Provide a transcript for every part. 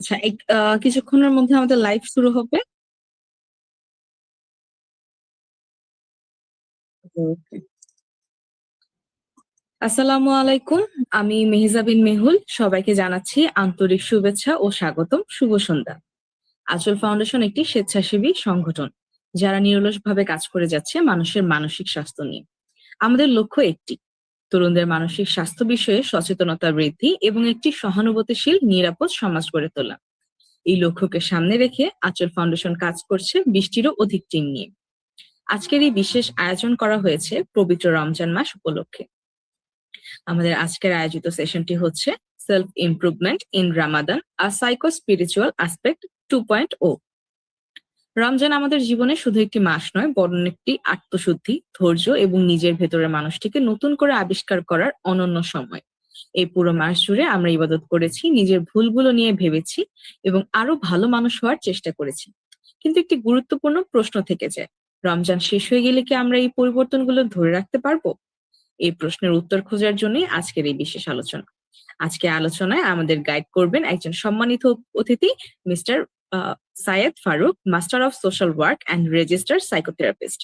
আচ্ছা, কিছুক্ষণের মধ্যে আমাদের লাইভ শুরু হবে। ওকে। আসসালামু আলাইকুম। আমি মেহজা বিন মেহুল। সবাইকে জানাচ্ছি আন্তরিক শুভেচ্ছা ও স্বাগতম। শুভ সন্ধ্যা। আঁচল ফাউন্ডেশন একটি স্বেচ্ছাসেবী সংগঠন, যারা নিরলসভাবে কাজ করে যাচ্ছে মানুষের মানসিক স্বাস্থ্য নিয়ে। আমাদের লক্ষ্য একটি, তরুণদের মানসিক স্বাস্থ্য বিষয়ে সচেতনতা বৃদ্ধি এবং একটি সহানুভূতিশীল, নিরাপদ সমাজ গড়ে তোলা। এই লক্ষ্যকে সামনে রেখে আঁচল ফাউন্ডেশন কাজ করছে 20টিরও অধিক টিম নিয়ে। আজকের এই বিশেষ আয়োজন করা হয়েছে পবিত্র রমজান মাস উপলক্ষে। আমাদের আজকের আয়োজিত সেশনটি হচ্ছে self improvement in Ramadan, a psychospiritual aspect 2.0। Ramzan আমাদের জীবনে শুধু একটি মাস নয়, বরং একটি আত্মশুদ্ধি, ধৈর্য এবং নিজের ভেতরের মানুষটিকে নতুন করে আবিষ্কার করার অনন্য সময়। এই পুরো মাস জুড়ে আমরা ইবাদত করেছি, নিজের ভুলগুলো নিয়ে ভেবেছি এবং আরো ভালো মানুষ হওয়ার চেষ্টা করেছি। কিন্তু একটি গুরুত্বপূর্ণ প্রশ্ন থেকে যায়, রমজান শেষ হয়ে গেলে কি আমরা এই পরিবর্তনগুলো ধরে রাখতে পারবো? এই প্রশ্নের উত্তর খোঁজার জন্যই আজকের এই বিশেষ আলোচনা। আজকে আলোচনায় আমাদের গাইড করবেন একজন সম্মানিত অতিথি, mister Syed Farooq, master of social work and registered psychotherapist.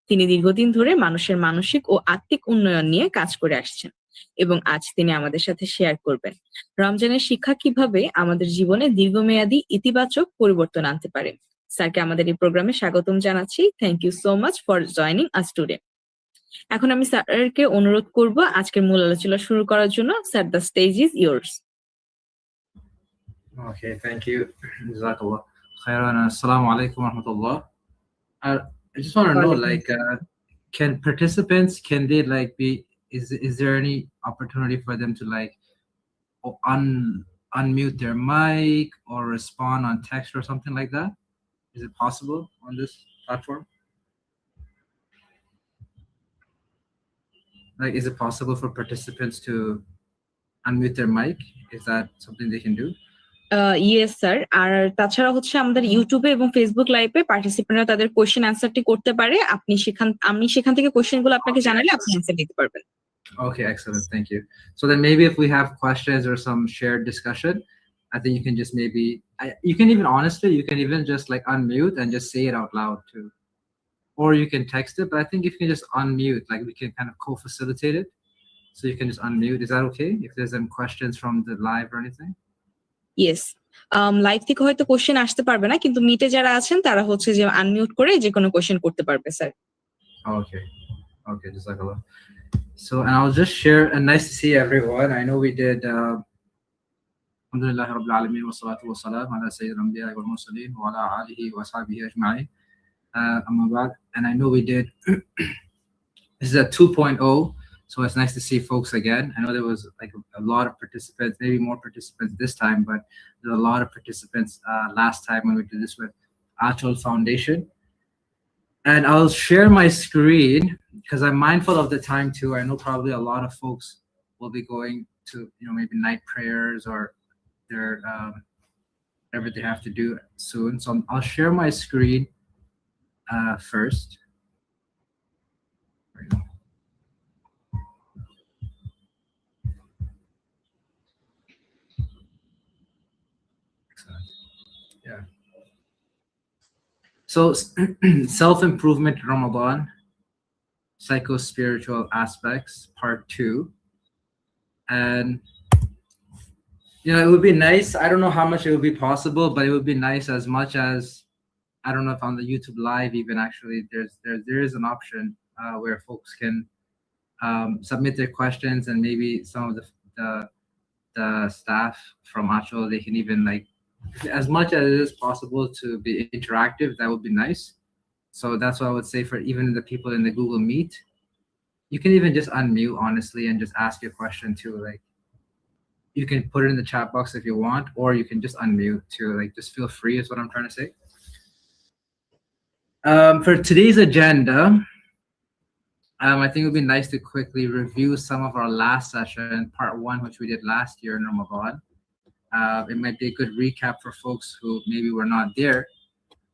তিনি দীর্ঘদিন ধরে মানুষের মানসিক ও আত্মিক উন্নয়ন নিয়ে কাজ করে আসছেন এবং আজ তিনি আমাদের সাথে শেয়ার করবেন রমজানের শিক্ষা কিভাবে আমাদের জীবনে দীর্ঘমেয়াদী ইতিবাচক পরিবর্তন আনতে পারে। স্যারকে আমাদের এই প্রোগ্রামে স্বাগতম জানাচ্ছি। Thank you so much for joining us today. এখন আমি স্যারকে অনুরোধ করব আজকের মূল আলোচনা শুরু করার জন্য। Sir, the stage is yours. Okay, thank you. Jazakallah khairan. Assalamu alaikum wa rahmatullah. I just want to know, like, can participants, can they like be, is there any opportunity for them to like unmute their mic or respond on text or something like that? Is it possible on this platform? Like, is it possible for participants to unmute their mic? Is that something they can do? Yes sir. আর তাছাড়া হচ্ছে আমাদের ইউটিউবে এবং Facebook লাইভে পার্টিসিপেন্টরা তাদের question অ্যান্সারটি করতে পারে। আমি সেখান থেকে কোশ্চেনগুলো আপনাকে জানালে আপনি অ্যান্সার দিতে পারবেন। Okay, excellent. Thank you. So then maybe if we have questions or some shared discussion, I think you can just maybe, you can even honestly, you can even just like unmute and just say it out loud too. Or you can text it, but I think if you can just unmute, like we can kind of co-facilitate it. So you can just unmute. Is that okay? If there's some questions from the live or anything? Yes, live থেকে হয়তো question আসতে পারবে না, কিন্তু মিটে যারা আছেন তারা হচ্ছে যে আনমিউট করে যে কোনো কোশ্চেন করতে পারবে sir. Okay. Okay, jazakallah. So, and I'll just share, and nice to see everyone. I know we did Alhamdulillah Rabbil Alameen wa salatu wa salam ala Sayyidina Anbiya wal Mursaleen wa ala alihi wa sahbihi ajma'in. Amma ba'd. And I know we did, this is a 2.0, so it's nice to see folks again. I know there was like a lot of participants, maybe more participants this time, but there's a lot of participants last time when we did this with Aachol Foundation. And I'll share my screen because I'm mindful of the time too. I know probably a lot of folks will be going to, maybe night prayers or their whatever they have to do soon. So I'll share my screen first. There you go. Excellent. Yeah. So self-improvement Ramadan, psychospiritual aspects, part 2. And it would be nice. I don't know how much it would be possible, but it would be nice as much as, I don't know if on the YouTube live even actually there is an option where folks can submit their questions, and maybe some of the staff from Aachol, they can even like, as much as it is possible to be interactive, that would be nice. So that's what I would say for even the people in the Google Meet. You can even just unmute honestly and just ask your question too. Like, you can put it in the chat box if you want, or you can just unmute too. Like, just feel free is what I'm trying to say. For today's agenda, I think it would be nice to quickly review some of our last session, part 1, which we did last year in Ramadan. It might be a good recap for folks who maybe were not there,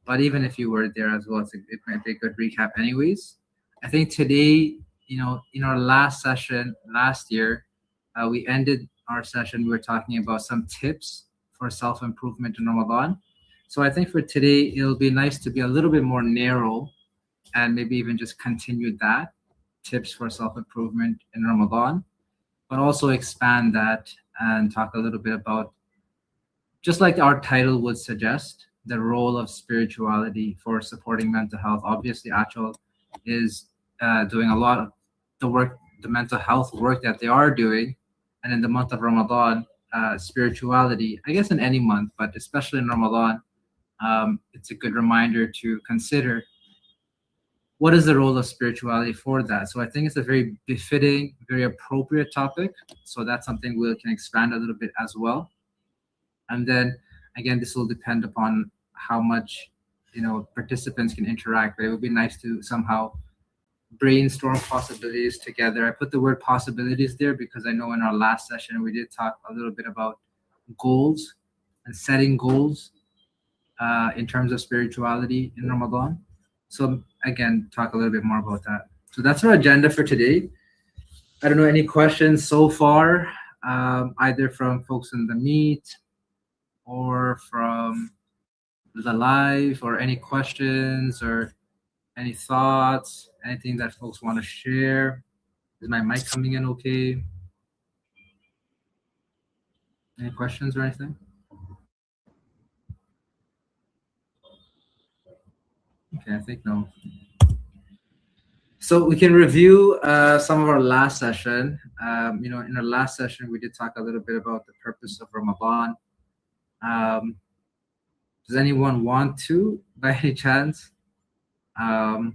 but even if you were there as well, it might be a good recap anyways. I think today, in our last session last year, we ended our session, we were talking about some tips for self-improvement in Ramadan. So I think for today, it'll be nice to be a little bit more narrow and maybe even just continue that, tips for self-improvement in Ramadan, but also expand that and talk a little bit about, just like our title would suggest, the role of spirituality for supporting mental health. Obviously, Aachol is doing a lot of the work, the mental health work that they are doing. And in the month of Ramadan, spirituality, I guess in any month, but especially in Ramadan, it's a good reminder to consider what is the role of spirituality for that. So I think it's a very befitting, very appropriate topic. So that's something we can expand a little bit as well. And then again, this will depend upon how much participants can interact. But it would be nice to somehow brainstorm possibilities together. I put the word possibilities there because I know in our last session we did talk a little bit about goals and setting goals in terms of spirituality in Ramadan. So again, talk a little bit more about that. So that's our agenda for today. I don't know, any questions so far, either from folks in the meet or from the live, or any questions or any thoughts, anything that folks want to share? Is my mic coming in okay? Any questions or anything? Okay, I think no. So we can review some of our last session. In our last session, we did talk a little bit about the purpose of Ramadan. Does anyone want to, by any chance? You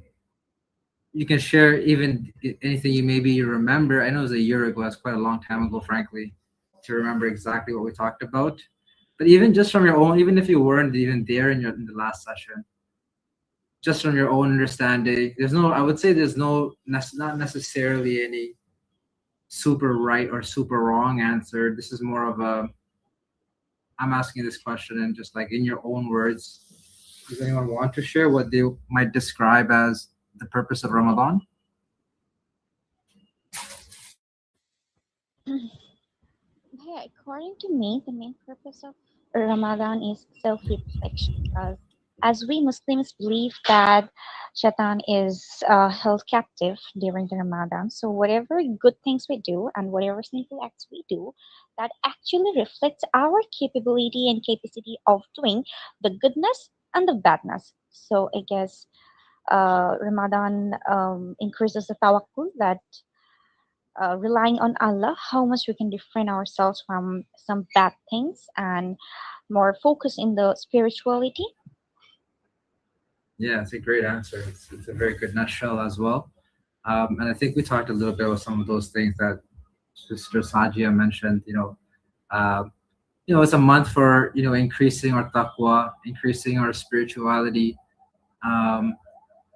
can share even anything you remember. I know it was a year ago. It's quite a long time ago, frankly, to remember exactly what we talked about. But even just from your own, even if you weren't even there in the last session, just from your own understanding, I would say there's not necessarily any super right or super wrong answer. This is more of I'm asking this question and just like in your own words. Does anyone want to share what they might describe as the purpose of Ramadan? According to me, the main purpose of Ramadan is self-reflection, because as we Muslims believe that Shaitan is held captive during the Ramadan, so whatever good things we do and whatever sinful acts we do, that actually reflects our capability and capacity of doing the goodness and the badness. So I guess Ramadan increases the tawakkul, that relying on Allah, how much we can refrain ourselves from some bad things and more focus in the spirituality. Yeah, it's a great answer. It's a very good nutshell as well. And I think we talked a little bit about some of those things that Sister Sajia mentioned. It's a month for increasing our taqwa, increasing our spirituality.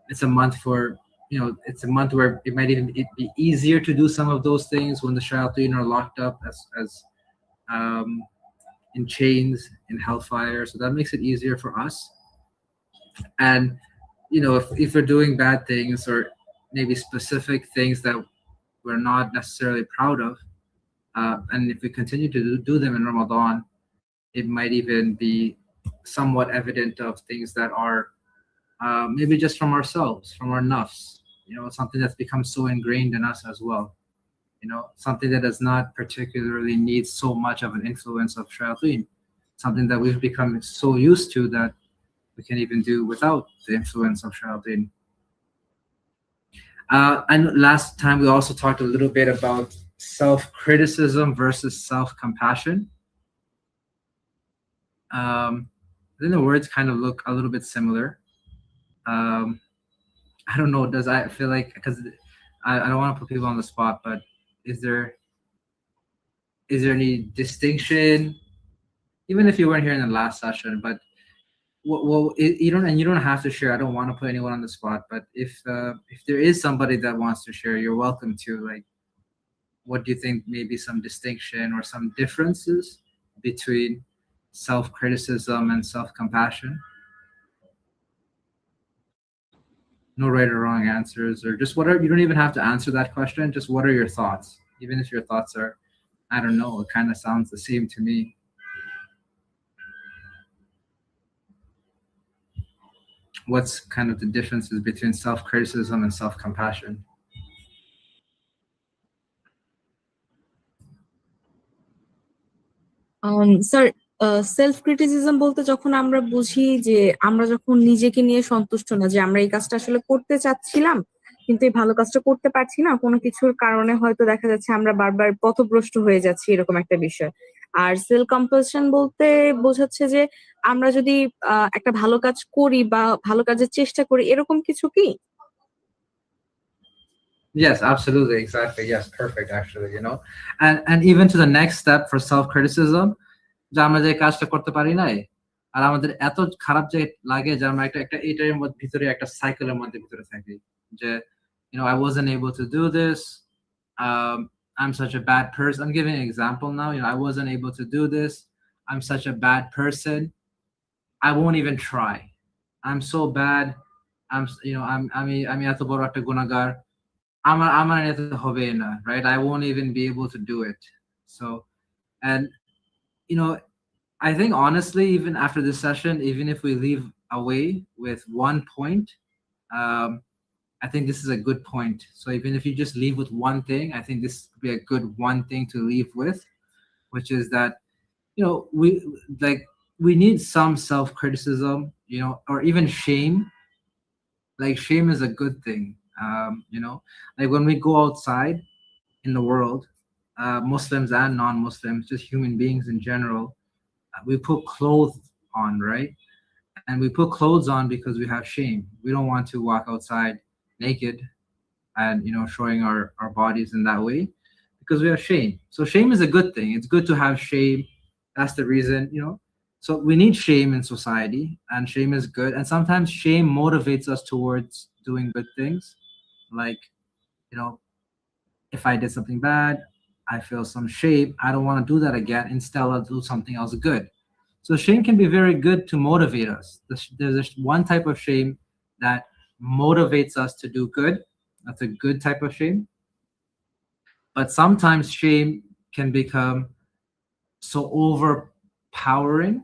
It's a month for it's a month where it might even be easier to do some of those things when the shayateen are locked up as in chains in hellfire. So that makes it easier for us. And if we're doing bad things or maybe specific things that we're not necessarily proud of, and if we continue to do them in Ramadan, it might even be somewhat evident of things that are maybe just from ourselves, from our nafs, something that's become so ingrained in us as well. Something that does not particularly need so much of an influence of shayateen, something that we've become so used to that we can even do without the influence of shayateen. And last time we also talked a little bit about self-criticism versus self-compassion. Then the words kind of look a little bit similar. I don't know, I feel like, because I don't want to put people on the spot, but is there any distinction, even if you weren't here in the last session, but you don't have to share. I don't want to put anyone on the spot, but if there is somebody that wants to share, you're welcome to. Like, what do you think maybe some distinction or some differences between self-criticism and self-compassion? No right or wrong answers, or just you don't even have to answer that question. Just what are your thoughts? Even if your thoughts are, I don't know, it kind of sounds the same to me. what's kind of the differences between self-criticism and self-compassion? Sir, self criticism বলতে যখন আমরা বুঝি যে আমরা যখন নিজেকে নিয়ে সন্তুষ্ট না, যে আমরা এই কাজটা আসলে করতে চাচ্ছিলাম কিন্তু এই ভালো কাজটা করতে পারছি না, কোনো কিছুর কারণে হয়তো দেখা যাচ্ছে আমরা বারবার পথভ্রষ্ট হয়ে যাচ্ছি, এরকম একটা বিষয়। আর সেলফ কম্পালশন বলতে বোঝাচ্ছে যে আমরা যদি একটা ভালো কাজ করি বা ভালো কাজের চেষ্টা করি, এরকম কিছু কি? Yes, absolutely, exactly. Yes, perfect. Actually, and even to the next step for self-criticism, যে আমরা যে কাজটা করতে পারি নাই, আর আমাদের এত খারাপ যে লাগে যে আমরা একটা এটার মধ্যে ভিতরে একটা সাইকেলের মধ্যে ভিতরে থাকি, যে I wasn't able to do this. I'm such a bad person. I'm giving an example now. I wasn't able to do this. I'm such a bad person. I won't even try. I'm so bad. আমি এত বড় একটা গুনাহগার, আমার এত হবে না, right? I won't even be able to do it. So, and I think honestly, even after this session, even if we leave away with one point, um, I think this is a good point. So even if you just leave with one thing, I think this would be a good one thing to leave with, which is that we need some self-criticism, or even shame. Like shame is a good thing. Like when we go outside in the world, Muslims and non-Muslims, just human beings in general, we put clothes on, right? And we put clothes on because we have shame. We don't want to walk outside naked and showing our bodies in that way, because we have shame. So shame is a good thing. It's good to have shame. That's the reason. So we need shame in society, and shame is good. And sometimes shame motivates us towards doing good things. Like, if I did something bad, I feel some shame. I don't want to do that again. Instead, I'll do something else good. So shame can be very good to motivate us. There's one type of shame that motivates us to do good. That's a good type of shame. But sometimes shame can become so overpowering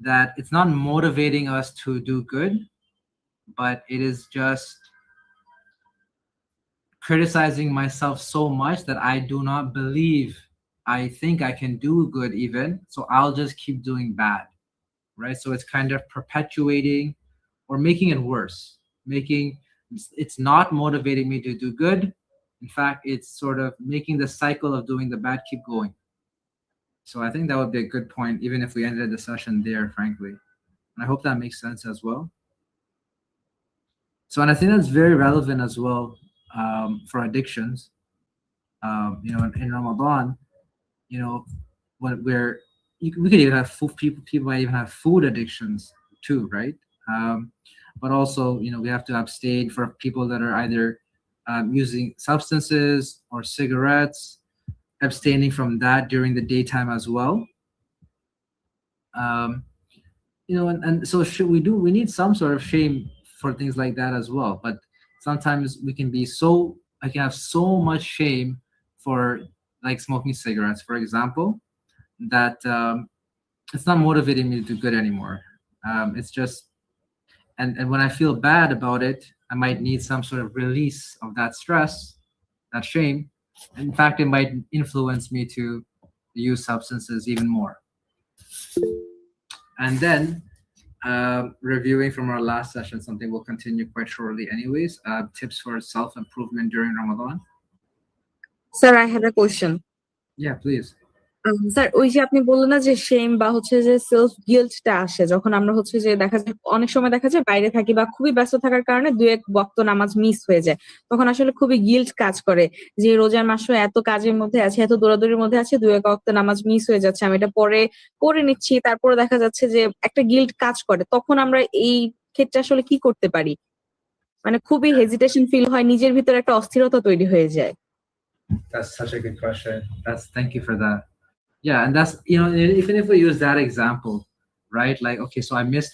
that it's not motivating us to do good, but it is just criticizing myself so much that I do not believe I think I can do good even, so I'll just keep doing bad, right? So it's kind of perpetuating or making it worse. It's not motivating me to do good. In fact, it's sort of making the cycle of doing the bad keep going. So I think that would be a good point, even if we ended the session there, frankly. And I hope that makes sense as well. So, and I think that's very relevant as well, for addictions. In Ramadan, when we could even have people might even have food addictions too, right? But also, we have to abstain for people that are either using substances or cigarettes, abstaining from that during the daytime as well. And so we need some sort of shame for things like that as well. But sometimes I can have so much shame for like smoking cigarettes, for example, that it's not motivating me to do good anymore. It's just, and when I feel bad about it, I might need some sort of release of that stress, that shame. In fact, it might influence me to use substances even more. And then, reviewing from our last session, something we'll continue quite shortly anyways, tips for self-improvement during Ramadan. Sir, I had a question. Yeah, please. Sir, ওই যে আপনি বললেন না যে shame বা হচ্ছে যে self গিল্টটা আসে যখন আমরা হচ্ছে যে দেখা যায় অনেক সময় দেখা যায় বাইরে থাকি বা খুবই ব্যস্ত থাকার কারণে 2-1 ওয়াক্ত নামাজ মিস হয়ে যায়, তখন আসলে খুবই গিল্ট কাজ করে যে রোজার মাসও এত কাজের মধ্যে আছে, এত দৌড়াদৌড়ির মধ্যে আছে, 2-1 ওয়াক্ত নামাজ মিস হয়ে যাচ্ছে, আমি এটা পরে করে নিচ্ছি, তারপরে দেখা যাচ্ছে যে একটা গিল্ট কাজ করে। তখন আমরা এই ক্ষেত্রে আসলে কি করতে পারি? মানে খুবই হেজিটেশন ফিল হয়, নিজের ভিতরে একটা অস্থিরতা তৈরি হয়ে যায়। That's such a good question. Thank you for that. Yeah, and that's, even if we use that example, right? Like, okay, so I missed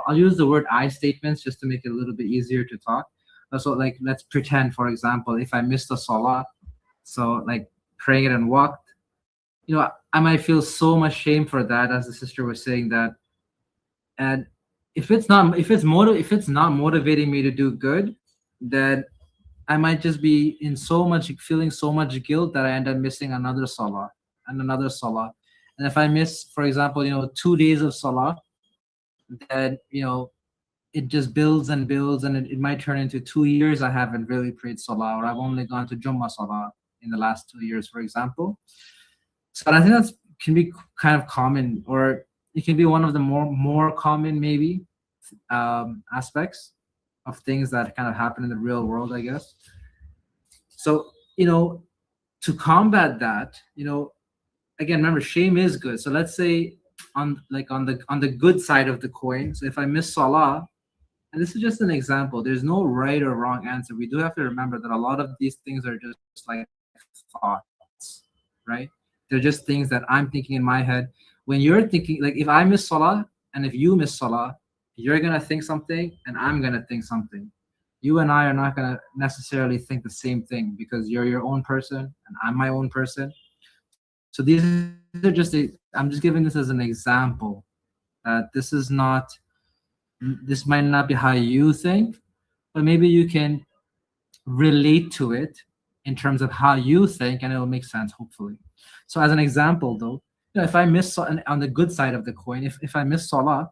I'll use the word I statements just to make it a little bit easier to talk. So like, let's pretend, for example, if I missed a salah, so like praying it and walked, I might feel so much shame for that, as the sister was saying that. And if it's not motivating me to do good, then I might just be feeling so much guilt that I end up missing another salah and another salah. And if I miss, for example, 2 days of salah, then it just builds and builds, and it might turn into 2 years I haven't really prayed salah, or I've only gone to Jummah salah in the last 2 years, for example. So I think that can be kind of common, or it can be one of the more common maybe aspects of things that kind of happen in the real world, I guess. So to combat that, again, remember, shame is good. So let's say on the good side of the coin. So if I miss salah, and this is just an example, there's no right or wrong answer. We do have to remember that a lot of these things are just like thoughts, right? They're just things that I'm thinking in my head. When you're thinking, like if I miss salah and if you miss salah, you're gonna think something and I'm gonna think something. You and I are not gonna necessarily think the same thing, because you're your own person and I'm my own person. So these are I'm just giving this as an example that this might not be how you think, but maybe you can relate to it in terms of how you think, and it will make sense, hopefully. So as an example, though, if I miss on the good side of the coin, if I miss salah,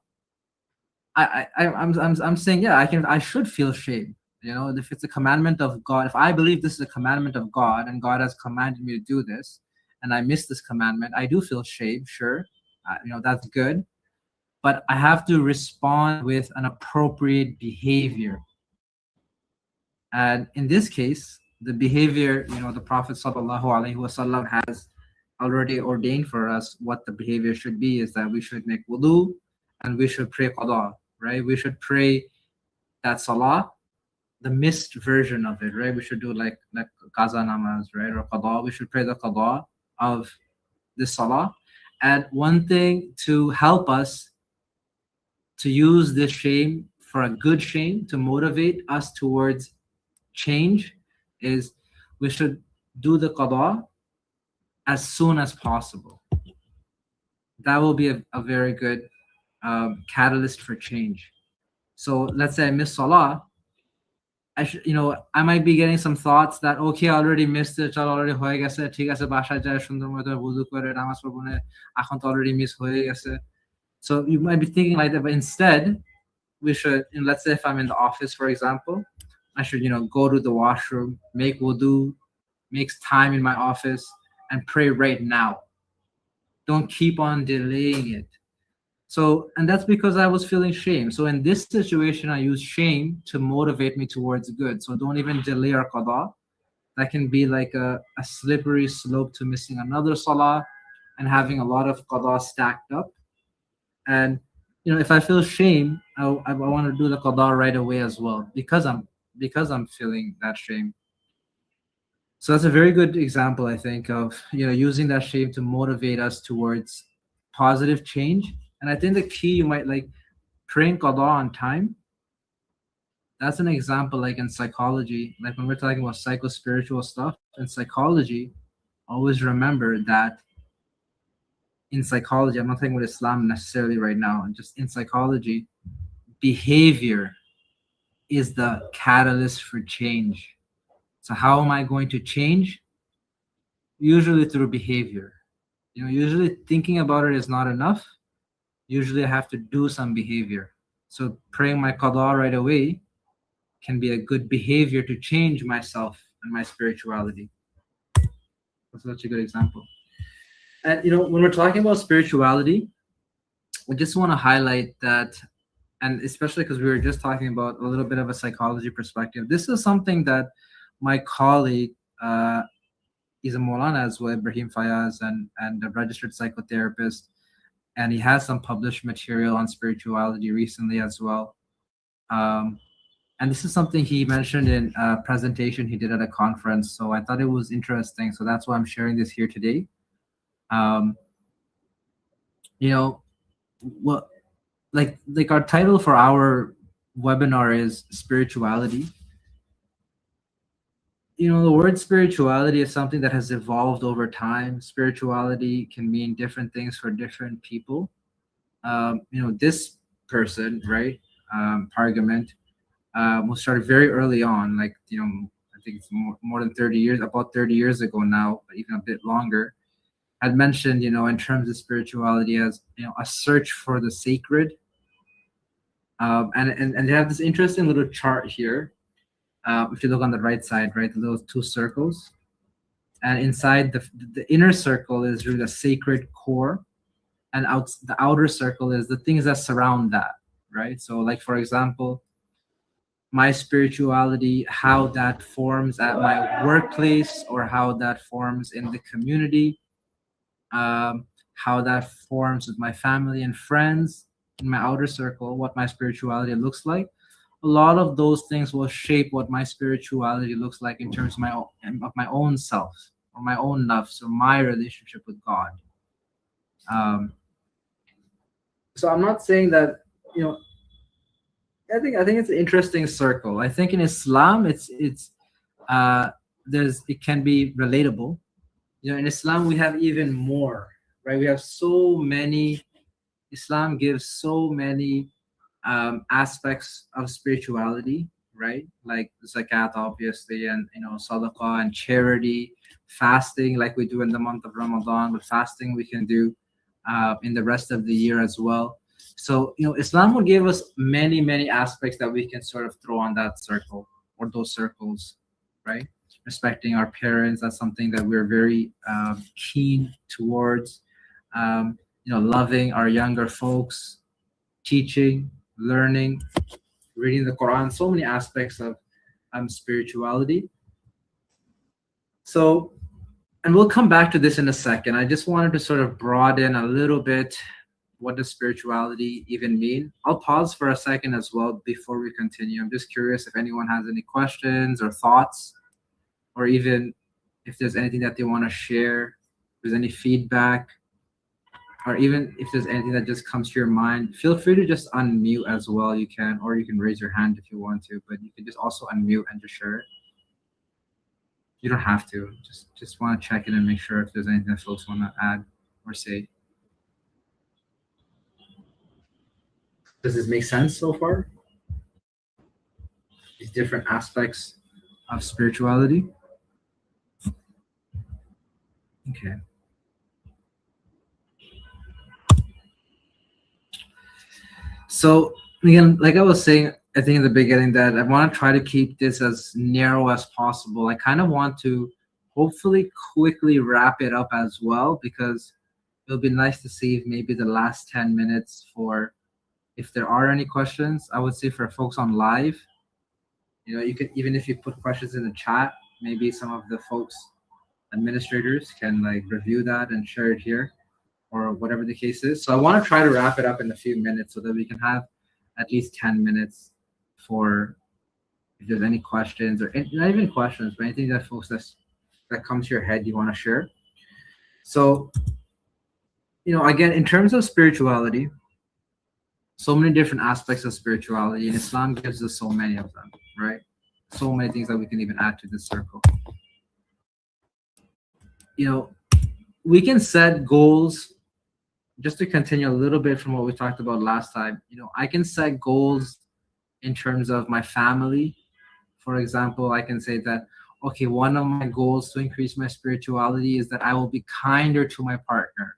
I'm saying, yeah, I should feel shame. If it's a commandment of God, if I believe this is a commandment of God and God has commanded me to do this, and I miss this commandment, I do feel shame. Sure, that's good, but I have to respond with an appropriate behavior. And in this case, the behavior, the Prophet sallallahu alaihi wasallam has already ordained for us what the behavior should be, is that we should make wudu and we should pray qada, right? We should pray that salah, the missed version of it, right? We should do like qaza namaz, right? Or qada. We should pray the qada of the salah. And one thing to help us to use this shame for a good shame, to motivate us towards change, is we should do the qada as soon as possible. That will be a very good catalyst for change. So let's say I miss salah, I might be getting some thoughts that, okay, I already missed it, already হয়ে গেছে, ঠিক আছে, বাসায় যায় সুন্দর মতো wudu করে নামাজ পড়বো না, এখন তো already miss হয়ে গেছে. So you might be thinking like that, but instead we should, let's say if I'm in the office, for example, I should go to the washroom, make wudu, makes time in my office, and pray right now. Don't keep on delaying it. So, and that's because I was feeling shame. So in this situation, I use shame to motivate me towards good. So don't even delay our qada. That can be like a slippery slope to missing another salah and having a lot of qada stacked up. And if I feel shame, I want to do the qada right away as well, because I'm feeling that shame. So that's a very good example, I think, of using that shame to motivate us towards positive change. And I think the key, you might like praying qada on time. That's an example, like in psychology, like when we're talking about psychospiritual stuff in psychology, always remember that in psychology, I'm not talking about Islam necessarily right now, just in psychology, behavior is the catalyst for change. So how am I going to change? Usually through behavior. Usually thinking about it is not enough. Usually I have to do some behavior. So praying my qada right away can be a good behavior to change myself and my spirituality. That's such a good example. And when we're talking about spirituality, I just want to highlight that, and especially because we were just talking about a little bit of a psychology perspective, this is something that my colleague, he's a Maulana as well, Ibrahim Fayaz, and a registered psychotherapist, and he has some published material on spirituality recently as well. And this is something he mentioned in a presentation he did at a conference, so I thought it was interesting. So that's why I'm sharing this here today. What, like our title for our webinar is spirituality. The word spirituality is something that has evolved over time. Spirituality can mean different things for different people. This person, right? Parliament, who started very early on, like, I think it's more than 30 years, about 30 years ago now, but even a bit longer, had mentioned, in terms of spirituality as, a search for the sacred. And they have this interesting little chart here. If you look on the right side, right, the little two circles, and inside the inner circle is really the sacred core, and the outer circle is the things that surround that, right? So, like, for example, my spirituality, how that forms at my workplace, or how that forms in the community, how that forms with my family and friends in my outer circle, what my spirituality looks like. A lot of those things will shape what my spirituality looks like in terms of my own self, or my own nafs, or my relationship with God. So I'm not saying that, I think it's an interesting circle. I think in Islam, it can be relatable. In Islam we have even more, right? We have so many. Islam gives so many aspects of spirituality, right? Like zakat, obviously, and sadaqah and charity, fasting, like we do in the month of Ramadan, but fasting we can do in the rest of the year as well. So, Islam will give us many, many aspects that we can sort of throw on that circle, or those circles, right? Respecting our parents, that's something that we're very keen towards. Loving our younger folks, teaching, learning, reading the Quran, so many aspects of spirituality. So, and we'll come back to this in a second. I just wanted to sort of broaden a little bit, what does spirituality even mean? I'll pause for a second as well before we continue. I'm just curious if anyone has any questions or thoughts, or even if there's anything that they want to share, if there's any feedback, or even if there's anything that just comes to your mind. Feel free to just unmute as well. You can, or you can raise your hand if you want to, but you can just also unmute and just share it. You don't have to. Just want to check in and make sure if there's anything that folks want to add or say. Does this make sense so far? These different aspects of spirituality? Okay. So again, like I was saying, I think in the beginning, that I want to try to keep this as narrow as possible. I kind of want to hopefully quickly wrap it up as well, because it'll be nice to see maybe the last 10 minutes for, if there are any questions. I would say for folks on live, you can, even if you put questions in the chat, maybe some of the folks, administrators, can like review that and share it here, or whatever the case is. So I want to try to wrap it up in a few minutes so that we can have at least 10 minutes for, if there's any questions, or not even questions, but anything that folks that comes to your head you want to share. So, again, in terms of spirituality, so many different aspects of spirituality, and Islam gives us so many of them, right? So many things that we can even add to this circle. We can set goals. Just to continue a little bit from what we talked about last time, I can set goals in terms of my family. For example, I can say that, okay, one of my goals to increase my spirituality is that I will be kinder to my partner,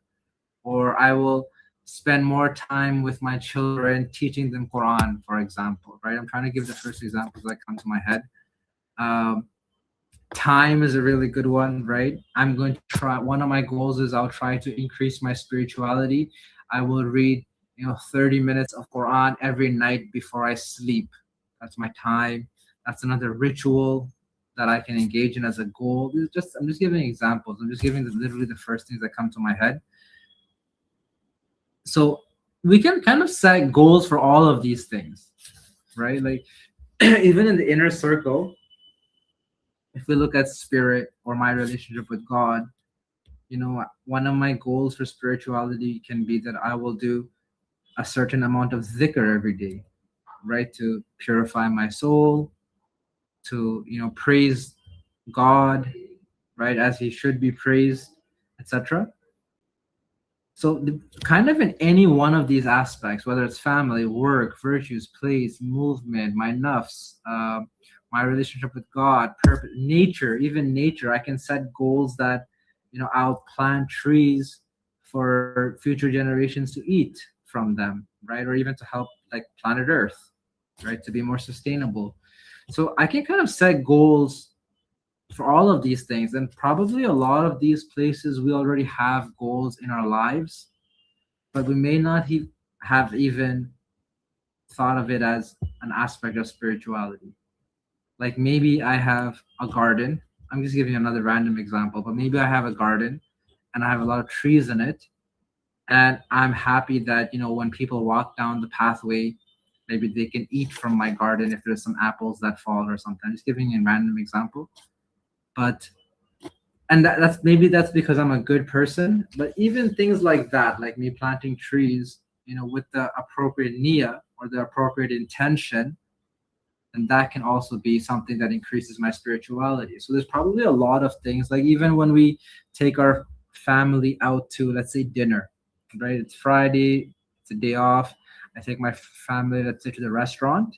or I will spend more time with my children teaching them Quran, for example, right? I'm trying to give the first examples that come to my head. Time is a really good one, right? I'm going to try, one of my goals is I'll try to increase my spirituality. I will read 30 minutes of Quran every night before I sleep. That's my time. That's another ritual that I can engage in as a goal. I'm just giving examples. I'm just giving literally the first things that come to my head. So we can kind of set goals for all of these things, right? Like even in the inner circle, if we look at spirit or my relationship with God, one of my goals for spirituality can be that I will do a certain amount of dhikr every day, right? To purify my soul, to, praise God, right? As he should be praised, etc. So kind of in any one of these aspects, whether it's family, work, virtues, place, movement, my nafs, my relationship with God, purpose, nature, even nature, I can set goals that, I'll plant trees for future generations to eat from them, right? Or even to help like planet Earth, right? To be more sustainable. So I can kind of set goals for all of these things. And probably a lot of these places we already have goals in our lives, but we may not have even thought of it as an aspect of spirituality. Like maybe I have a garden. I'm just giving you another random example, but maybe I have a garden and I have a lot of trees in it. And I'm happy that, when people walk down the pathway, maybe they can eat from my garden if there's some apples that fall or something. I'm just giving you a random example. But and that's because I'm a good person. But even things like that, like me planting trees, with the appropriate niyyah or the appropriate intention, and that can also be something that increases my spirituality. So there's probably a lot of things, like even when we take our family out to, let's say, dinner, right? It's Friday, it's a day off. I take my family, let's say, to the restaurant,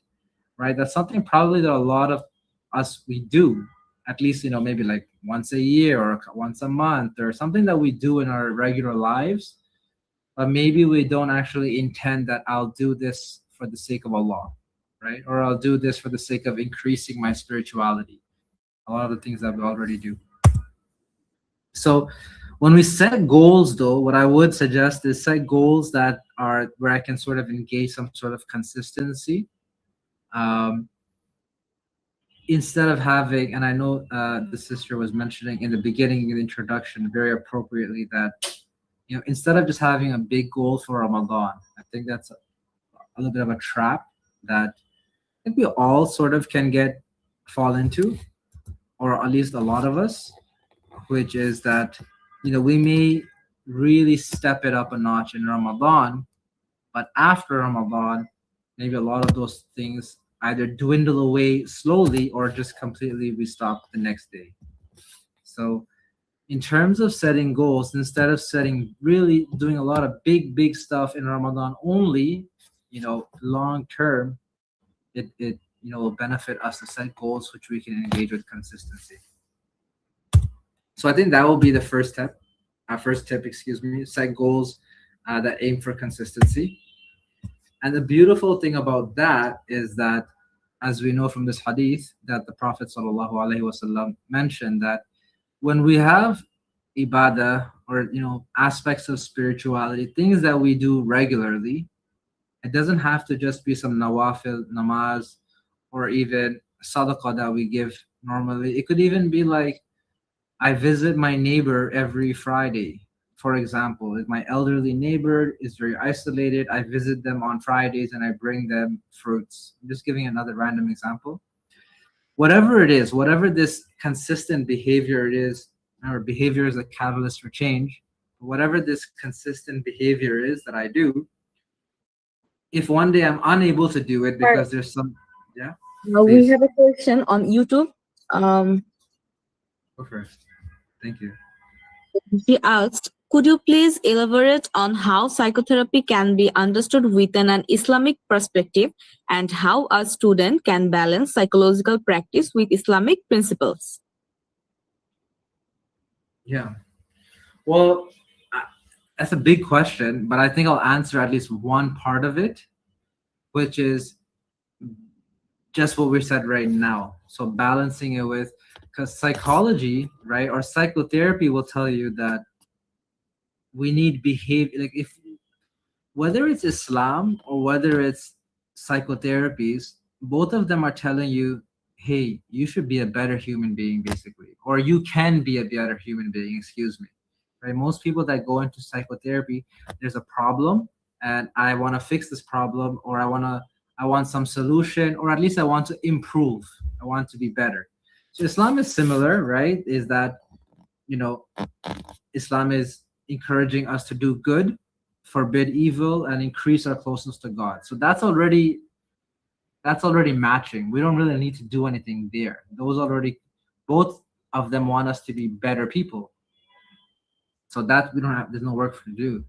right? That's something probably that a lot of us we do, at least, maybe like once a year or once a month or something that we do in our regular lives. But maybe we don't actually intend that I'll do this for the sake of Allah, right? Or I'll do this for the sake of increasing my spirituality. A lot of the things that we already do. So when we set goals, though, what I would suggest is set goals that are where I can sort of engage some sort of consistency. Instead of having, and I know the sister was mentioning in the beginning of the introduction very appropriately that, instead of just having a big goal for Ramadan, I think that's a little bit of a trap that I think we all sort of can fall into, or at least a lot of us, which is that, we may really step it up a notch in Ramadan, but after Ramadan, maybe a lot of those things either dwindle away slowly or just completely we stop the next day. So in terms of setting goals, instead of really doing a lot of big stuff in Ramadan only, long term, it will benefit us to set goals which we can engage with consistency. So I think that will be the first tip. Set goals that aim for consistency. And the beautiful thing about that is that, as we know from this hadith, that the Prophet ﷺ mentioned that when we have ibadah or aspects of spirituality, things that we do regularly, it doesn't have to just be some nawafil, namaz, or even sadaqah that we give normally. It could even be like, I visit my neighbor every Friday. For example, if my elderly neighbor is very isolated, I visit them on Fridays and I bring them fruits. I'm just giving another random example. Whatever it is, whatever this consistent behavior it is, or behavior is a catalyst for change, whatever this consistent behavior is that I do, if one day I'm unable to do it because there's some, yeah. We Please. have a question on YouTube. Go first. Thank you. He asked, could you please elaborate on how psychotherapy can be understood within an Islamic perspective and how a student can balance psychological practice with Islamic principles? Yeah. Well, that's a big question, but I think I'll answer at least one part of it, which is just what we said right now. So balancing it with, because psychology, right, or psychotherapy will tell you that we need behavior, like whether it's Islam or whether it's psychotherapies, both of them are telling you, hey, you should be a better human being, basically, or you can be a better human being, excuse me. Right? Most people that go into psychotherapy, there's a problem and I want to fix this problem, or I want some solution, or at least I want to improve. I want to be better. So Islam is similar, right? Is that, Islam is encouraging us to do good, forbid evil, and increase our closeness to God. So that's already matching. We don't really need to do anything there. Both of them want us to be better people. So that there's no work to do.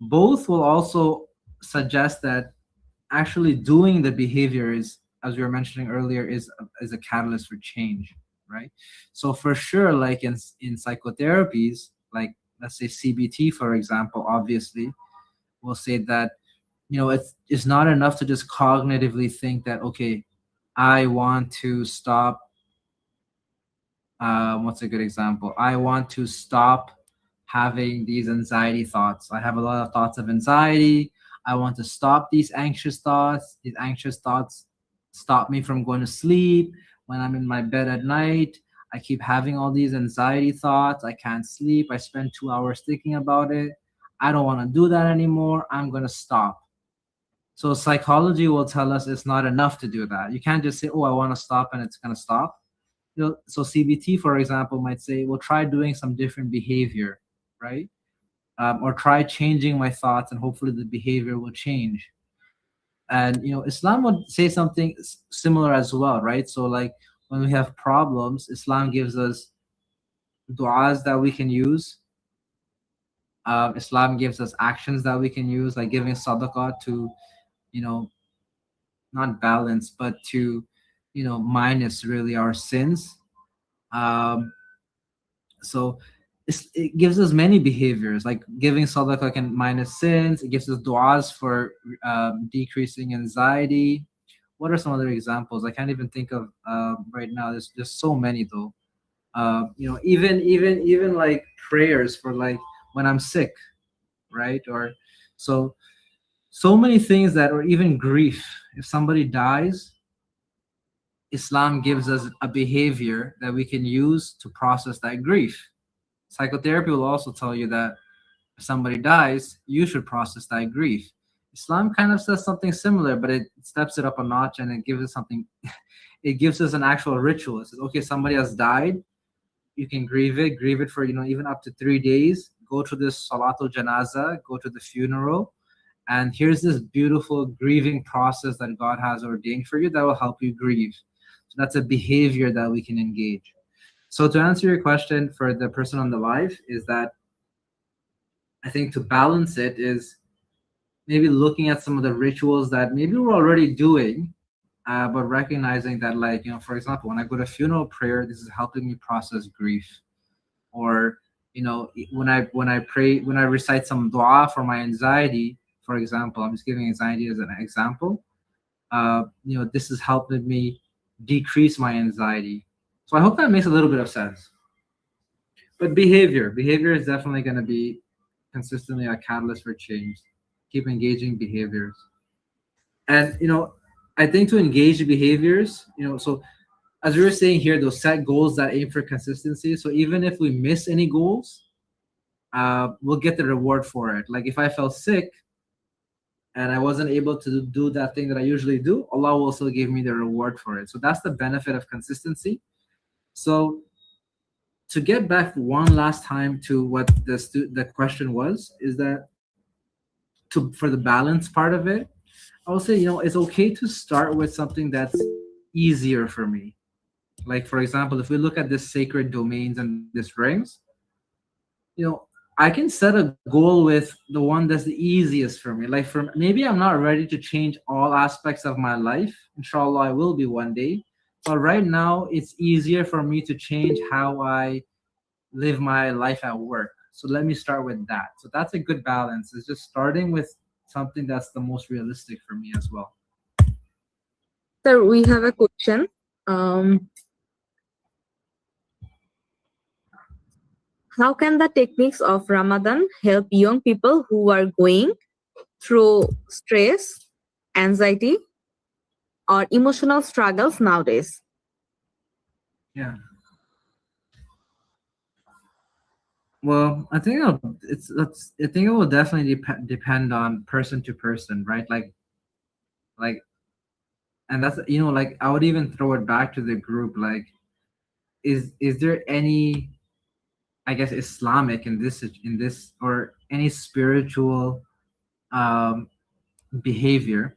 both will also suggest that actually doing the behavior is, as we were mentioning earlier, is a catalyst for change, right? So for sure, like in psychotherapies, like let's say CBT, for example, obviously, we'll say that it's not enough to just cognitively think that, okay, I want to stop. What's a good example? I want to stop having these anxiety thoughts. I have a lot of thoughts of anxiety. I want to stop these anxious thoughts. These anxious thoughts stop me from going to sleep. When I'm in my bed at night, I keep having all these anxiety thoughts. I can't sleep. I spend 2 hours thinking about it. I don't want to do that anymore. I'm going to stop. So psychology will tell us it's not enough to do that. You can't just say, "Oh, I want to stop," and it's going to stop. So CBT, for example, might say, "Well, try doing some different behavior, right? Or try changing my thoughts, and hopefully the behavior will change." And Islam would say something similar as well, right? So like when we have problems, Islam gives us du'as that we can use. Islam gives us actions that we can use, like giving sadaqah to, you know, not balance, but to, minus really our sins. Um, so it gives us many behaviors, like giving sadaqah can minus sins. It gives us du'as for decreasing anxiety. What are some other examples? I can't even think of right now. There's so many though. Even like prayers for like when I'm sick, right? Or so many things that, or even grief. If somebody dies, Islam gives us a behavior that we can use to process that grief. Psychotherapy will also tell you that if somebody dies, you should process that grief. Islam kind of says something similar, but it steps it up a notch and it gives us something. It gives us an actual ritual. It says, okay, somebody has died. You can grieve it for even up to 3 days. Go to this salatul janaza, go to the funeral, and here's this beautiful grieving process that God has ordained for you that will help you grieve. So that's a behavior that we can engage. So to answer your question for the person on the live is that I think to balance it is maybe looking at some of the rituals that maybe we're already doing, but recognizing that, like, for example, when I go to funeral prayer, this is helping me process grief. Or, when I recite some dua for my anxiety, for example, I'm just giving anxiety as an example. This is helping me decrease my anxiety. So I hope that makes a little bit of sense. But behavior is definitely going to be consistently a catalyst for change. Keep engaging behaviors. And I think to engage behaviors, so as we were saying here, those set goals that aim for consistency. So even if we miss any goals, we'll get the reward for it. Like if I felt sick and I wasn't able to do that thing that I usually do, Allah will also give me the reward for it. So that's the benefit of consistency. So to get back one last time to what the question was, is that for the balance part of it, I will say, it's okay to start with something that's easier for me. Like, for example, if we look at this sacred domains and this rings, I can set a goal with the one that's the easiest for me. Like, maybe I'm not ready to change all aspects of my life. Inshallah, I will be one day. But right now, it's easier for me to change how I live my life at work. So let me start with that. So that's a good balance. It's just starting with something that's the most realistic for me as well. Sir, we have a question. How can the techniques of Ramadan help young people who are going through stress, anxiety, or emotional struggles nowadays? Yeah. Well, I think it will definitely depend on person to person, right? Like, and that's like I would even throw it back to the group. Like, is there any, I guess, Islamic in this or any spiritual behavior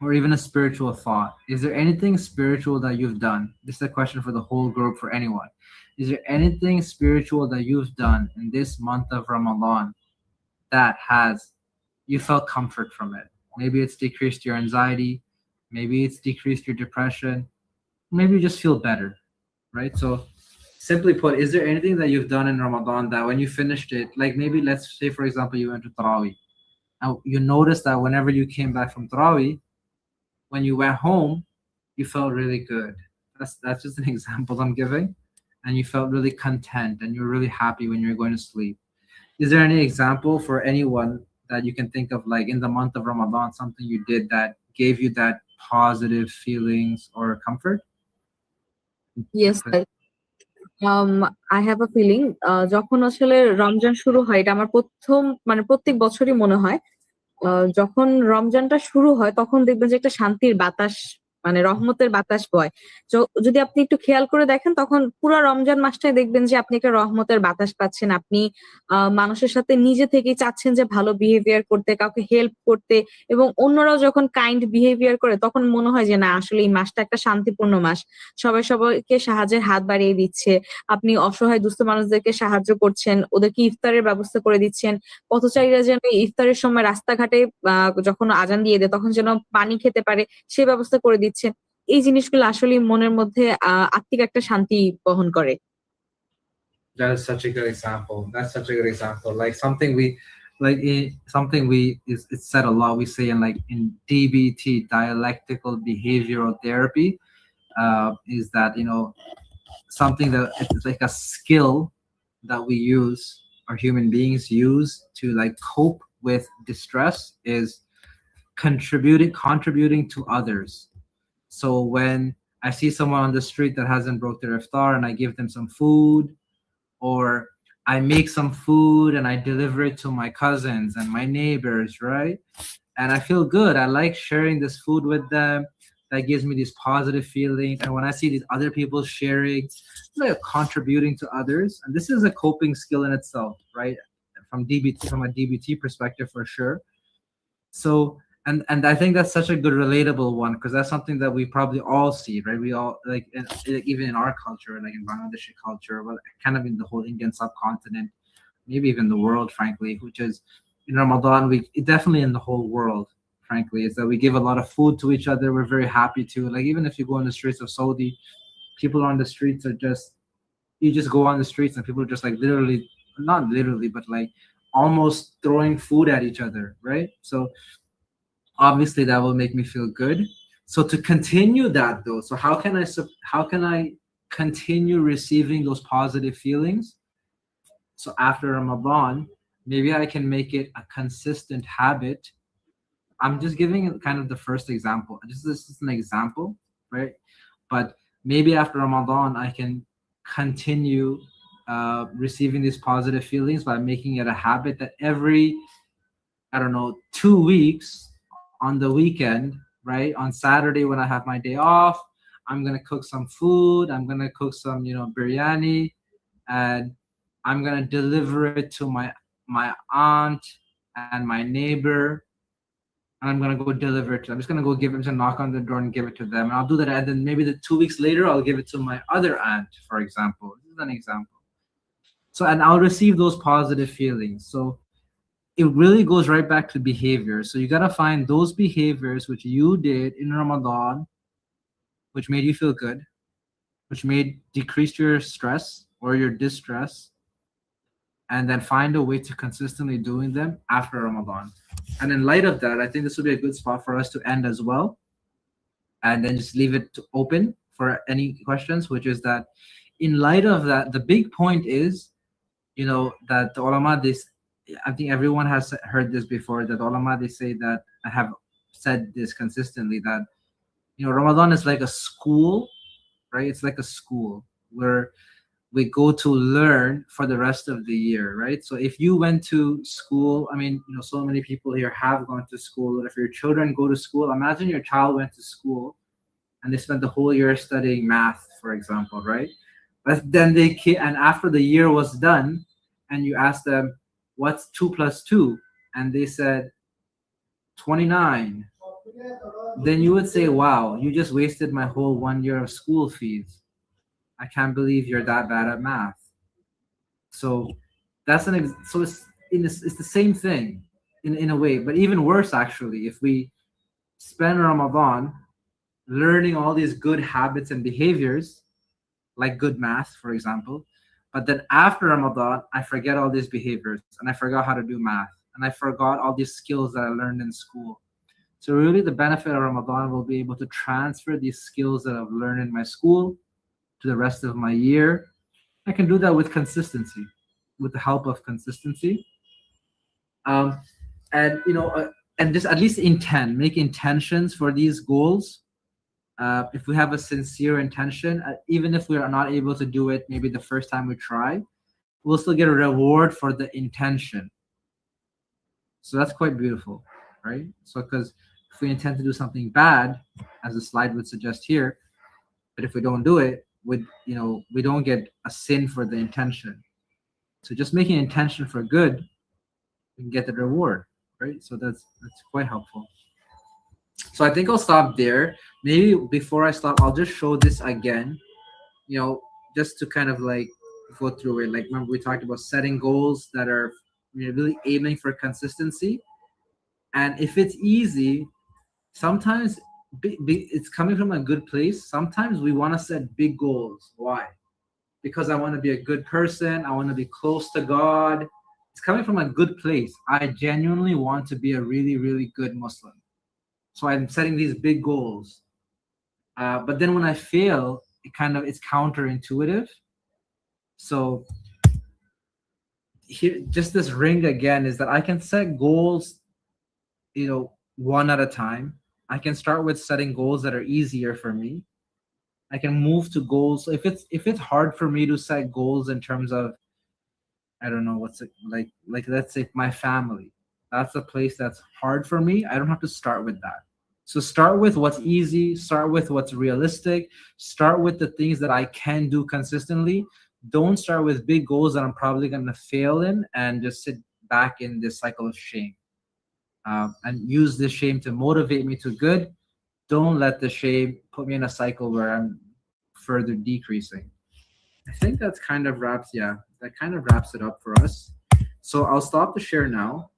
or even a spiritual thought? Is there anything spiritual that you've done? This is a question for the whole group, for anyone. Is there anything spiritual that you've done in this month of Ramadan that has, you felt comfort from it. Maybe it's decreased your anxiety, maybe it's decreased your depression, maybe you just feel better, right? So simply put, is there anything that you've done in Ramadan that when you finished it, like maybe let's say for example you went to Tarawih, now you noticed that whenever you came back from Tarawih, when you went home, you felt really good. That's just an example I'm giving, and you felt really content and you're really happy when you're going to sleep. Is there any example for anyone that you can think of, like in the month of Ramadan, something you did that gave you that positive feelings or comfort? Yes, sir. I have a feeling যখন আসলে রমজান শুরু হয়, এটা আমার প্রথম মানে প্রত্যেক বছরই মনে হয় যখন রমজানটা শুরু হয় তখন দেখবেন যে একটা শান্তির বাতাস মানে রহমতের বাতাস বয়। যদি আপনি একটু খেয়াল করে দেখেন তখন পুরা রমজান মাসটাই দেখবেন যে আপনি একটা রহমতের বাতাস পাচ্ছেন। আপনি মানুষের সাথে নিজে থেকেই চাচ্ছেন যে ভালো বিহেভিয়ার করতে, কাউকে হেল্প করতে, এবং অন্যরাও যখন কাইন্ড বিহেভিয়ার করে তখন মনে হয় যে না আসলে এই মাসটা একটা শান্তিপূর্ণ মাস। সবাই সবাইকে সাহায্যের হাত বাড়িয়ে দিচ্ছে। আপনি অসহায় দুস্থ মানুষদেরকে সাহায্য করছেন, ওদেরকে ইফতারের ব্যবস্থা করে দিচ্ছেন। পথচারীরা যেন ইফতারের সময় রাস্তাঘাটে যখন আজান দিয়ে দেয় তখন যেন পানি খেতে পারে সে ব্যবস্থা করে দিচ্ছেন। এই জিনিসগুলো আসলেই মনের মধ্যে আত্মিক একটা শান্তি বহন করে। That is such a good example. That's such a good example. Like something we, it's said a lot. We say in like in DBT, dialectical behavioral therapy, is that something that it's like a skill that we use, or human beings use to like cope with distress, is contributing to others. So when I see someone on the street that hasn't broke their iftar and I give them some food, or I make some food and I deliver it to my cousins and my neighbors, right? And I feel good. I like sharing this food with them. That gives me these positive feelings. And when I see these other people sharing, it's like contributing to others. And this is a coping skill in itself, right? From a DBT perspective, for sure. So, and I think that's such a good relatable one, because that's something that we probably all see, right? We all like even in our culture, like in Bangladeshi culture, well, kind of in the whole Indian subcontinent, maybe even the world, frankly, which is in Ramadan, definitely in the whole world, frankly, is that we give a lot of food to each other. We're very happy to, like, even if you go on the streets of Saudi, people on the streets are just, you just go on the streets and people are just like literally, not literally, but like almost throwing food at each other, right? So obviously that will make me feel good. So to continue that though, so how can I continue receiving those positive feelings? So after Ramadan, maybe I can make it a consistent habit. I'm just giving kind of the first example. This is an example, right? But maybe after Ramadan, I can continue receiving these positive feelings by making it a habit that every, I don't know, 2 weeks on the weekend, right? On Saturday when I have my day off, I'm gonna cook some food. I'm gonna cook some, biryani, and I'm gonna deliver it to my aunt and my neighbor. And I'm gonna go deliver it to them. I'm just gonna go give them to knock on the door and give it to them. And I'll do that, and then maybe the 2 weeks later I'll give it to my other aunt, for example. This is an example. So, and I'll receive those positive feelings. So it really goes right back to behavior. So you gotta find those behaviors which you did in Ramadan, which made you feel good, which decreased your stress or your distress, and then find a way to consistently doing them after Ramadan. And in light of that, I think this would be a good spot for us to end as well, and then just leave it open for any questions, which is that in light of that, the big point is, that the ulama, I think everyone has heard this before, that the ulama, they say that, I have said this consistently, that, Ramadan is like a school, right? It's like a school where we go to learn for the rest of the year, right? So if you went to school, I mean, so many people here have gone to school. If your children go to school, imagine your child went to school and they spent the whole year studying math, for example, right? But then and after the year was done, and you asked them, what's 2 plus 2? And they said 29. Then you would say, wow, you just wasted my whole 1 year of school fees. I can't believe you're that bad at math. So that's so it's the same thing in a way, but even worse actually. If we spend Ramadan learning all these good habits and behaviors, like good math, for example, but then after Ramadan, I forget all these behaviors and I forgot how to do math and I forgot all these skills that I learned in school. So really the benefit of Ramadan will be able to transfer these skills that I've learned in my school to the rest of my year. I can do that with consistency, with the help of consistency. Um, and and just at least make intentions for these goals. If we have a sincere intention, even if we are not able to do it, maybe the first time we try, we'll still get a reward for the intention. So that's quite beautiful, right? So because if we intend to do something bad, as the slide would suggest here, but if we don't do it, we don't get a sin for the intention. So just making an intention for good, we can get the reward, right? So that's quite helpful. So I think I'll stop there. Maybe before I stop, I'll just show this again, just to kind of like go through it. Like, remember we talked about setting goals that are really aiming for consistency. And if it's easy, sometimes it's coming from a good place. Sometimes we want to set big goals. Why? Because I want to be a good person. I want to be close to God. It's coming from a good place. I genuinely want to be a really, really good Muslim. So I'm setting these big goals. But then when I fail, it's counterintuitive. So here, just this ring again is that I can set goals, one at a time. I can start with setting goals that are easier for me. I can move to goals. If it's hard for me to set goals in terms of, I don't know, what's it like let's say my family. That's a place that's hard for me. I don't have to start with that. So start with what's easy, start with what's realistic, start with the things that I can do consistently. Don't start with big goals that I'm probably going to fail in and just sit back in this cycle of shame. And use this shame to motivate me to good. Don't let the shame put me in a cycle where I'm further decreasing. I think that kind of wraps it up for us. So I'll stop the share now.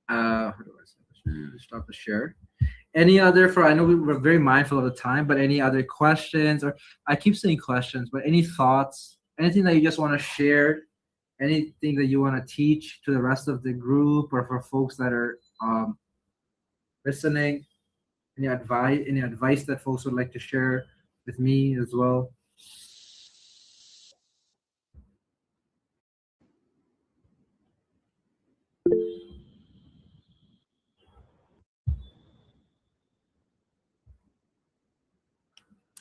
How do I stop the share? Any other I know we were very mindful of the time, but any other questions, or I keep saying questions, but any thoughts, anything that you just want to share, anything that you want to teach to the rest of the group or for folks that are listening, any advice that folks would like to share with me as well?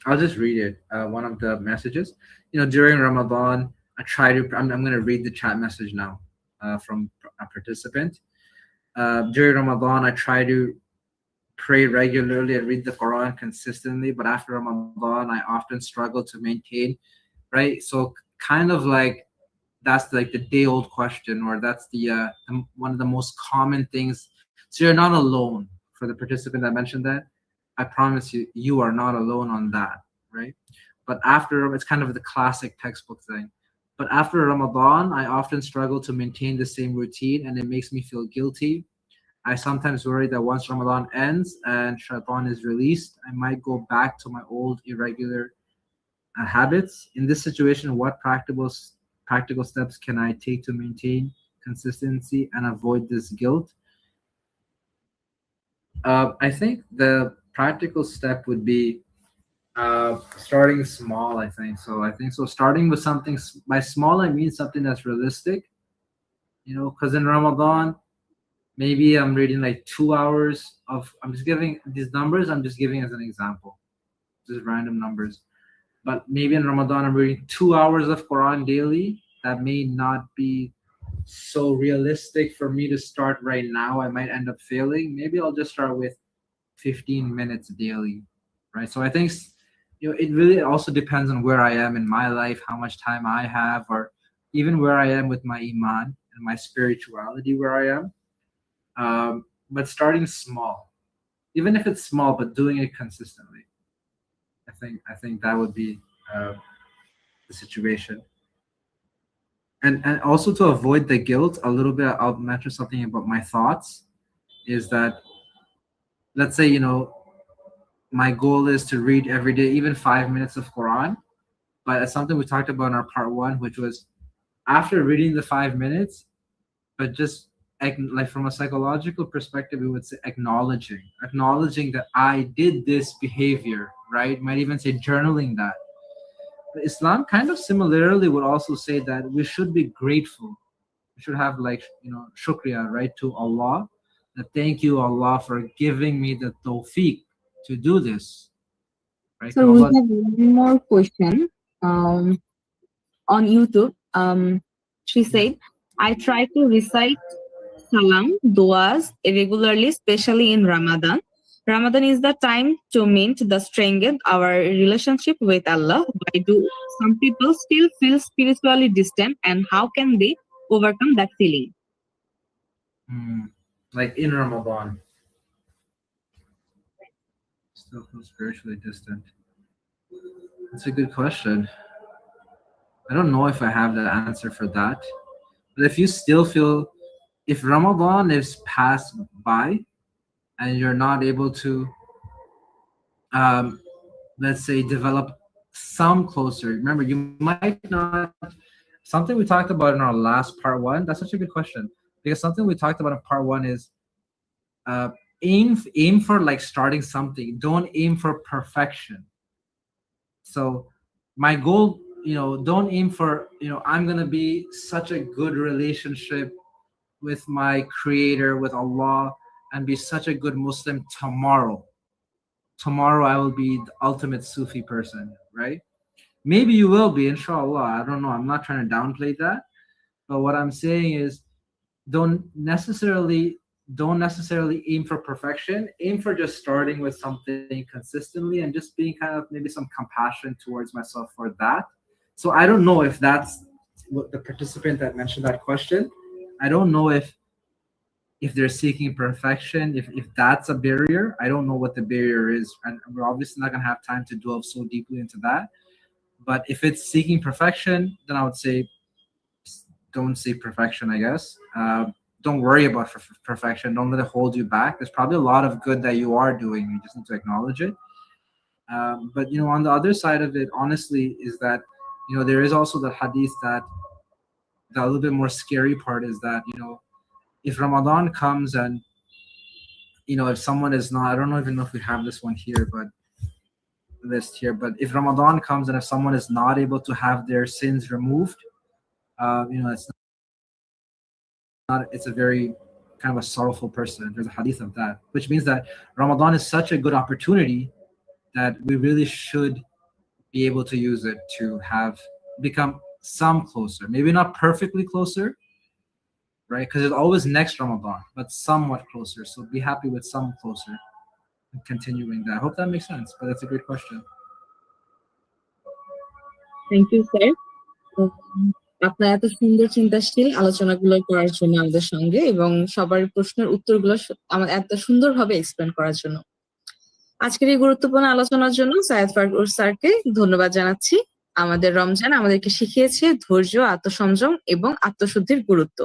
I'll just read it. One of the messages, during Ramadan, I'm going to read the chat message now from a participant. During Ramadan, I try to pray regularly and read the Quran consistently, but after Ramadan, I often struggle to maintain, right? So kind of like that's like the day-old question, or that's the one of the most common things. So you're not alone. For the participant that mentioned that, I promise you, you are not alone on that, right? But it's kind of the classic textbook thing. But after Ramadan, I often struggle to maintain the same routine, and it makes me feel guilty. I sometimes worry that once Ramadan ends and Shaitan is released, I might go back to my old irregular habits. In this situation, what practical steps can I take to maintain consistency and avoid this guilt? I think the practical step would be starting small. I think so. Starting with something by small, I mean something that's realistic. Because in Ramadan, maybe I'm reading like 2 hours of. I'm just giving these numbers. I'm just giving as an example, just random numbers. But maybe in Ramadan, I'm reading 2 hours of Quran daily. That may not be so realistic for me to start right now. I might end up failing. Maybe I'll just start with 15 minutes daily, right? So I think it really also depends on where I am in my life, how much time I have, or even where I am with my iman and my spirituality, where I am. But starting small, even if it's small, but doing it consistently. I think that would be the situation. and also to avoid the guilt a little bit, I'll mention something about my thoughts. Is that, let's say, my goal is to read every day, even 5 minutes of Quran. But it's something we talked about in our part one, which was after reading the 5 minutes, but just like from a psychological perspective, we would say acknowledging that I did this behavior, right? Might even say journaling that. But Islam kind of similarly would also say that we should be grateful. We should have, like, shukriya, right, to Allah. That thank you, Allah, for giving me the tawfiq to do this, right? So we have one more question on YouTube. She said, I try to recite salam, duas regularly, especially in Ramadan. Ramadan is the time to mend the strengthen our relationship with Allah. Why do some people still feel spiritually distant, and how can they overcome that feeling? Like in Ramadan, still feel spiritually distant. That's a good question. I don't know if I have the answer for that. But if you still feel, if Ramadan is passed by and you're not able to, let's say, develop some closer, remember, you might not, something we talked about in our last part one, that's such a good question. Because something we talked about in part one is aim for like starting something. Don't aim for perfection. So my goal, don't aim for, I'm going to be such a good relationship with my creator, with Allah, and be such a good Muslim tomorrow. Tomorrow I will be the ultimate Sufi person, right? Maybe you will be, inshallah. I don't know. I'm not trying to downplay that. But what I'm saying is don't necessarily aim for perfection. Aim for just starting with something consistently and just being kind of maybe some compassion towards myself for that. So I don't know if that's what the participant that mentioned that question. I don't know if they're seeking perfection, if that's a barrier. I don't know what the barrier is, and we're obviously not going to have time to delve so deeply into that. But if it's seeking perfection, then I would say don't seek perfection, I guess. Don't worry about perfection. Don't let it hold you back. There's probably a lot of good that you are doing. You just need to acknowledge it. But on the other side of it, honestly, is that there is also the hadith that the little bit more scary part is that if Ramadan comes and if someone is not, I don't even know if we have this one here, but list here. But if Ramadan comes and if someone is not able to have their sins removed, it's a very kind of a sorrowful person. There's a hadith of that, which means that Ramadan is such a good opportunity that we really should be able to use it to become some closer, maybe not perfectly closer, right? Because it's always next Ramadan, but somewhat closer. So be happy with some closer and continuing that. I hope that makes sense, but that's a great question. Thank you, sir. আপনার এত সুন্দর চিন্তাশীল আলোচনাগুলো করার জন্য আমাদের সঙ্গে এবং সবার প্রশ্নের উত্তরগুলো আমাদের এত সুন্দরভাবে এক্সপ্লেন করার জন্য। আজকের এই গুরুত্বপূর্ণ আলোচনার জন্য সায়েদ ফারুক স্যারকে ধন্যবাদ জানাচ্ছি। আমাদের রমজান আমাদেরকে শিখিয়েছে ধৈর্য, আত্মসংযম এবং আত্মশুদ্ধির গুরুত্ব।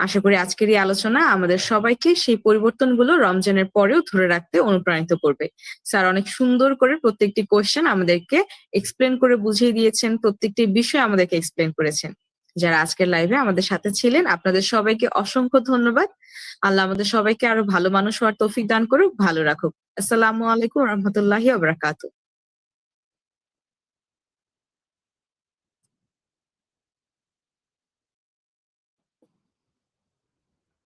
আশা করি আজকের এই আলোচনা আমাদের সবাইকে সেই পরিবর্তনগুলো রমজানের পরেও ধরে রাখতে অনুপ্রাণিত করবে। স্যার অনেক সুন্দর করে প্রত্যেকটি কোয়েশ্চেন আমাদেরকে এক্সপ্লেন করে বুঝিয়ে দিয়েছেন, প্রত্যেকটি বিষয় আমাদেরকে এক্সপ্লেন করেছেন। যারা আজকের লাইভে আমাদের সাথে ছিলেন, আপনাদের সবাইকে অসংখ্য ধন্যবাদ। আল্লাহ আমাদের সবাইকে আরো ভালো মানুষ হওয়ার তৌফিক দান করুক, ভালো রাখুক। আসসালামু আলাইকুম ওয়া রাহমাতুল্লাহি ওয়া বারাকাতুহু।